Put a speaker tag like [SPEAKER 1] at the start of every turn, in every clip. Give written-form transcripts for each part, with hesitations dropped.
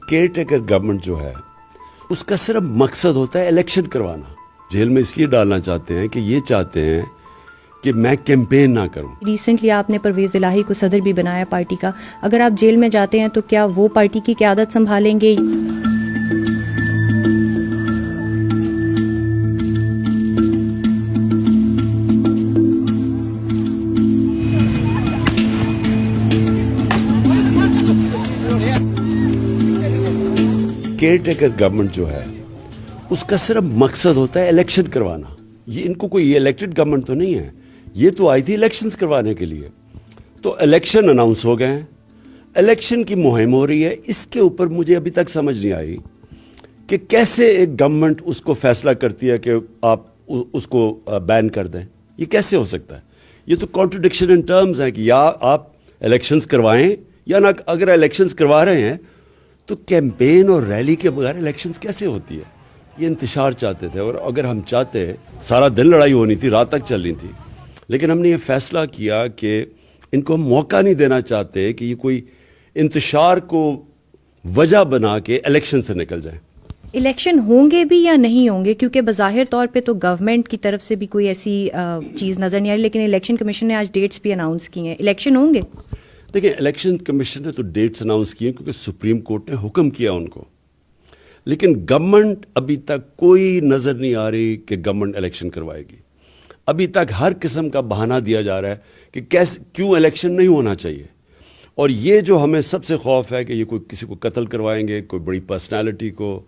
[SPEAKER 1] Care taker government جو ہے اس کا صرف مقصد ہوتا ہے الیکشن کروانا. جیل میں اس لیے ڈالنا چاہتے ہیں کہ یہ چاہتے ہیں کہ میں کیمپین نہ کروں.
[SPEAKER 2] ریسنٹلی آپ نے پرویز الہی کو صدر بھی بنایا پارٹی کا. اگر آپ جیل میں جاتے ہیں تو کیا وہ پارٹی کی قیادت سنبھالیں گے؟
[SPEAKER 1] کیئر ٹیکر گورنمنٹ جو ہے اس کا صرف مقصد ہوتا ہے الیکشن کروانا. یہ ان کو کوئی الیکٹڈ گورنمنٹ تو نہیں ہے, یہ تو آئی تھی الیکشنز کروانے کے لیے. تو الیکشن اناؤنس ہو گئے ہیں, الیکشن کی مہم ہو رہی ہے. اس کے اوپر مجھے ابھی تک سمجھ نہیں آئی کہ کیسے ایک گورنمنٹ اس کو فیصلہ کرتی ہے کہ آپ اس کو بین کر دیں. یہ کیسے ہو سکتا ہے؟ یہ تو کانٹرڈکشن ان ٹرمز ہیں کہ یا آپ الیکشنز کروائیں یا نہ. اگر الیکشنز کروا رہے ہیں تو کیمپین اور ریلی کے بغیر الیکشنز کیسے ہوتی ہے؟ یہ انتشار چاہتے تھے, اور اگر ہم چاہتے, سارا دن لڑائی ہونی تھی, رات تک چلنی تھی, لیکن ہم نے یہ فیصلہ کیا کہ ان کو ہم موقع نہیں دینا چاہتے کہ یہ کوئی انتشار کو وجہ بنا کے الیکشن سے نکل جائیں.
[SPEAKER 2] الیکشن ہوں گے بھی یا نہیں ہوں گے؟ کیونکہ بظاہر طور پہ تو گورنمنٹ کی طرف سے بھی کوئی ایسی چیز نظر نہیں آ رہی, لیکن الیکشن کمیشن نے آج ڈیٹس بھی اناؤنس کی ہیں. الیکشن ہوں گے؟
[SPEAKER 1] دیکھیں, الیکشن کمیشن نے تو ڈیٹس اناؤنس کیے کیونکہ سپریم کورٹ نے حکم کیا ان کو, لیکن گورنمنٹ ابھی تک کوئی نظر نہیں آ رہی کہ گورنمنٹ الیکشن کروائے گی. ابھی تک ہر قسم کا بہانہ دیا جا رہا ہے کہ کیوں الیکشن نہیں ہونا چاہیے. اور یہ جو ہمیں سب سے خوف ہے کہ یہ کوئی کسی کو قتل کروائیں گے, کوئی بڑی پرسنالٹی کو,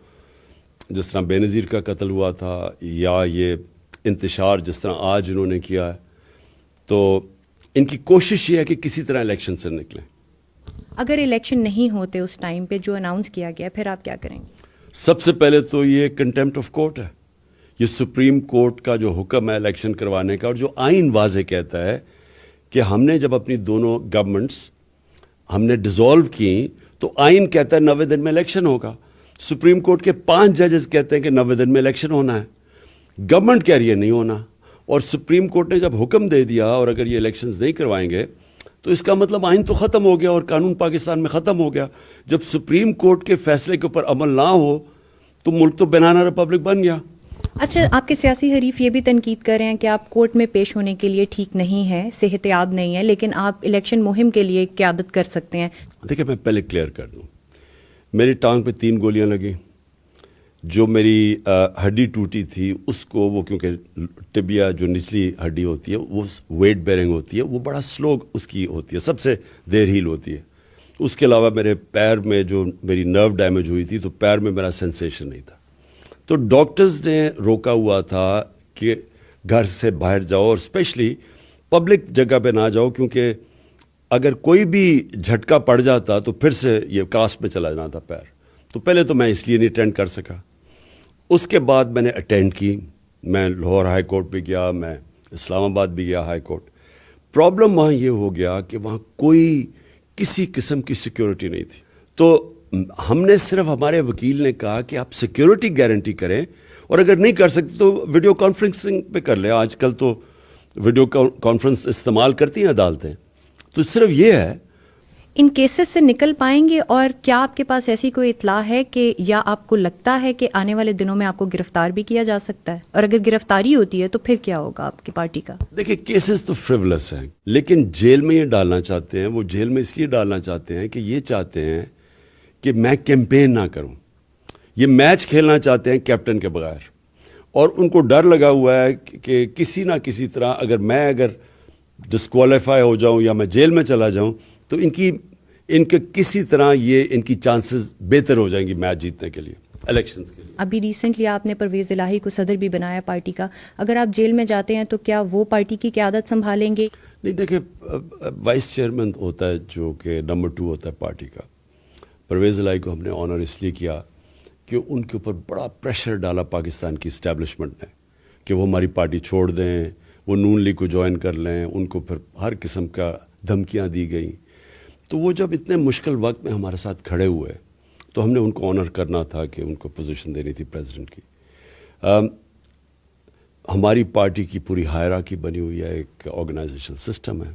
[SPEAKER 1] جس طرح بے نظیر کا قتل ہوا تھا, یا یہ انتشار جس طرح آج انہوں نے کیا ہے. تو ان کی کوشش یہ ہے کہ کسی طرح الیکشن سے نکلیں.
[SPEAKER 2] اگر الیکشن نہیں ہوتے اس ٹائم پہ جو اناؤنس کیا گیا, پھر آپ کیا کریں گے؟
[SPEAKER 1] سب سے پہلے تو یہ کنٹیمپٹ آف کورٹ ہے. یہ سپریم کورٹ کا جو حکم ہے الیکشن کروانے کا, اور جو آئین واضح کہتا ہے کہ ہم نے جب اپنی دونوں گورنمنٹس ہم نے ڈیزالو کی تو آئین کہتا ہے 90 دن میں الیکشن ہوگا. سپریم کورٹ کے 5 ججز کہتے ہیں کہ 90 دن میں الیکشن ہونا ہے. گورنمنٹ کہہ رہی ہے نہیں ہونا, اور سپریم کورٹ نے جب حکم دے دیا, اور اگر یہ الیکشنز نہیں کروائیں گے تو اس کا مطلب آئین تو ختم ہو گیا اور قانون پاکستان میں ختم ہو گیا. جب سپریم کورٹ کے فیصلے کے اوپر عمل نہ ہو تو ملک تو بنانا ریپبلک بن گیا.
[SPEAKER 2] اچھا, آپ کے سیاسی حریف یہ بھی تنقید کر رہے ہیں کہ آپ کورٹ میں پیش ہونے کے لیے ٹھیک نہیں ہیں, صحت یاب نہیں ہے, لیکن آپ الیکشن مہم کے لیے قیادت کر سکتے ہیں.
[SPEAKER 1] دیکھیں, میں پہلے کلیئر کر دوں, میری ٹانگ پہ 3 گولیاں لگیں. جو میری ہڈی ٹوٹی تھی اس کو, وہ کیونکہ ٹبیا جو نچلی ہڈی ہوتی ہے وہ ویٹ بیرنگ ہوتی ہے, وہ بڑا سلو اس کی ہوتی ہے, سب سے دیر ہیل ہوتی ہے. اس کے علاوہ میرے پیر میں جو میری نرو ڈیمیج ہوئی تھی تو پیر میں میرا سینسیشن نہیں تھا. تو ڈاکٹرز نے روکا ہوا تھا کہ گھر سے باہر جاؤ, اور اسپیشلی پبلک جگہ پہ نہ جاؤ, کیونکہ اگر کوئی بھی جھٹکا پڑ جاتا تو پھر سے یہ کاسٹ میں چلا جانا تھا پیر. تو پہلے تو میں اس لیے نہیں اٹینڈ کر سکا. اس کے بعد میں نے اٹینڈ کی, میں لاہور ہائی کورٹ بھی گیا, میں اسلام آباد بھی گیا ہائی کورٹ. پرابلم وہاں یہ ہو گیا کہ وہاں کوئی کسی قسم کی سیکیورٹی نہیں تھی. تو ہم نے صرف, ہمارے وکیل نے کہا کہ آپ سیکیورٹی گارنٹی کریں, اور اگر نہیں کر سکتے تو ویڈیو کانفرنسنگ پہ کر لیں. آج کل تو ویڈیو کانفرنس استعمال کرتی ہیں عدالتیں. تو صرف یہ ہے.
[SPEAKER 2] ان کیسز سے نکل پائیں گے؟ اور کیا آپ کے پاس ایسی کوئی اطلاع ہے کہ, یا آپ کو لگتا ہے کہ آنے والے دنوں میں آپ کو گرفتار بھی کیا جا سکتا ہے؟ اور اگر گرفتاری ہوتی ہے تو پھر کیا ہوگا آپ کی پارٹی کا؟
[SPEAKER 1] دیکھیں, کیسز تو فریولس ہیں, لیکن جیل میں یہ ڈالنا چاہتے ہیں, وہ جیل میں اس لیے ڈالنا چاہتے ہیں کہ یہ چاہتے ہیں کہ میں کیمپین نہ کروں. یہ میچ کھیلنا چاہتے ہیں کیپٹن کے بغیر, اور ان کو ڈر لگا ہوا ہے کہ کسی نہ کسی طرح اگر ڈسکوالیفائی ہو جاؤں یا میں جیل میں چلا جاؤں تو ان کے کسی طرح یہ ان کی چانسز بہتر ہو جائیں گی میچ جیتنے کے لیے, الیکشنز کے لیے.
[SPEAKER 2] ابھی ریسنٹلی آپ نے پرویز الہی کو صدر بھی بنایا پارٹی کا. اگر آپ جیل میں جاتے ہیں تو کیا وہ پارٹی کی قیادت سنبھالیں گے؟
[SPEAKER 1] نہیں, دیکھیں, وائس چیئرمین ہوتا ہے جو کہ نمبر 2 ہوتا ہے پارٹی کا. پرویز الہی کو ہم نے آنر اس لیے کیا کہ ان کے اوپر بڑا پریشر ڈالا پاکستان کی اسٹیبلشمنٹ نے کہ وہ ہماری پارٹی چھوڑ دیں, وہ نون لیگ کو جوائن کر لیں. ان کو پھر ہر قسم کا دھمکیاں دی گئیں. تو وہ جب اتنے مشکل وقت میں ہمارے ساتھ کھڑے ہوئے تو ہم نے ان کو آنر کرنا تھا کہ ان کو پوزیشن دینی تھی پریزیڈنٹ کی. ہماری پارٹی کی پوری ہائرارکی بنی ہوئی ہے, ایک آرگنائزیشن سسٹم ہے.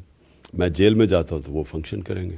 [SPEAKER 1] میں جیل میں جاتا ہوں تو وہ فنکشن کریں گے.